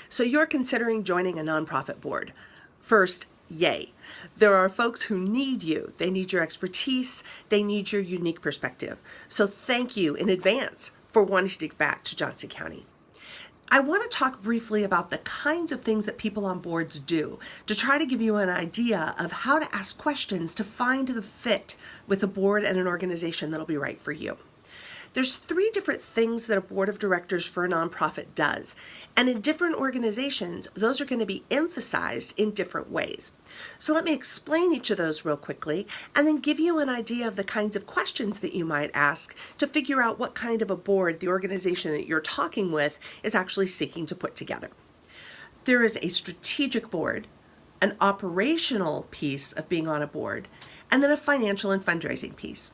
So you're considering joining a nonprofit board. First, yay. There are folks who need you. They need your expertise. They need your unique perspective. So thank you in advance for wanting to give back to Johnson County. I want to talk briefly about the kinds of things that people on boards do to try to give you an idea of how to ask questions to find the fit with a board and an organization that'll be right for you. There's 3 different things that a board of directors for a nonprofit does, and in different organizations, those are going to be emphasized in different ways. So let me explain each of those real quickly, and then give you an idea of the kinds of questions that you might ask to figure out what kind of a board the organization that you're talking with is actually seeking to put together. There is a strategic board, an operational piece of being on a board, and then a financial and fundraising piece.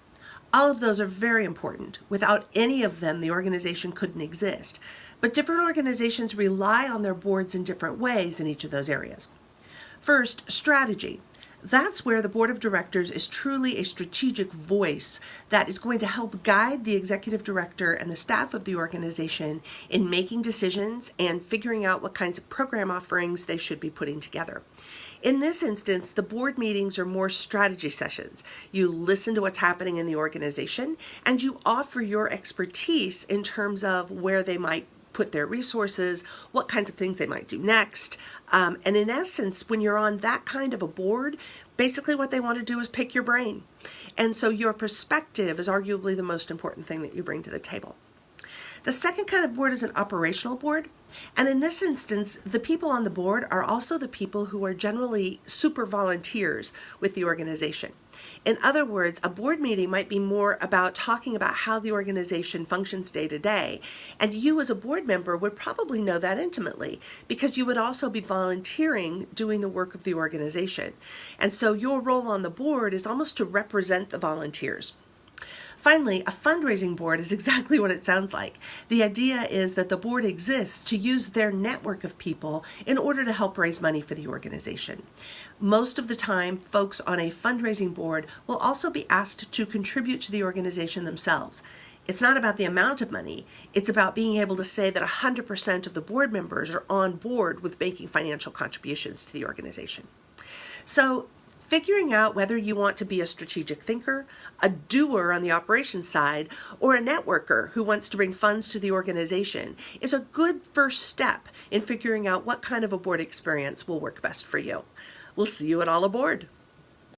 All of those are very important. Without any of them, the organization couldn't exist. But different organizations rely on their boards in different ways in each of those areas. First, strategy. That's where the board of directors is truly a strategic voice that is going to help guide the executive director and the staff of the organization in making decisions and figuring out what kinds of program offerings they should be putting together. In this instance, the board meetings are more strategy sessions. You listen to what's happening in the organization and you offer your expertise in terms of where they might put their resources, what kinds of things they might do next. And in essence, when you're on that kind of a board, basically what they want to do is pick your brain. And so your perspective is arguably the most important thing that you bring to the table. The second kind of board is an operational board. And in this instance, the people on the board are also the people who are generally super volunteers with the organization. In other words, a board meeting might be more about talking about how the organization functions day to day. And you as a board member would probably know that intimately because you would also be volunteering doing the work of the organization. And so your role on the board is almost to represent the volunteers. Finally, a fundraising board is exactly what it sounds like. The idea is that the board exists to use their network of people in order to help raise money for the organization. Most of the time, folks on a fundraising board will also be asked to contribute to the organization themselves. It's not about the amount of money, it's about being able to say that 100% of the board members are on board with making financial contributions to the organization. So, figuring out whether you want to be a strategic thinker, a doer on the operations side, or a networker who wants to bring funds to the organization is a good first step in figuring out what kind of a board experience will work best for you. We'll see you at All Aboard.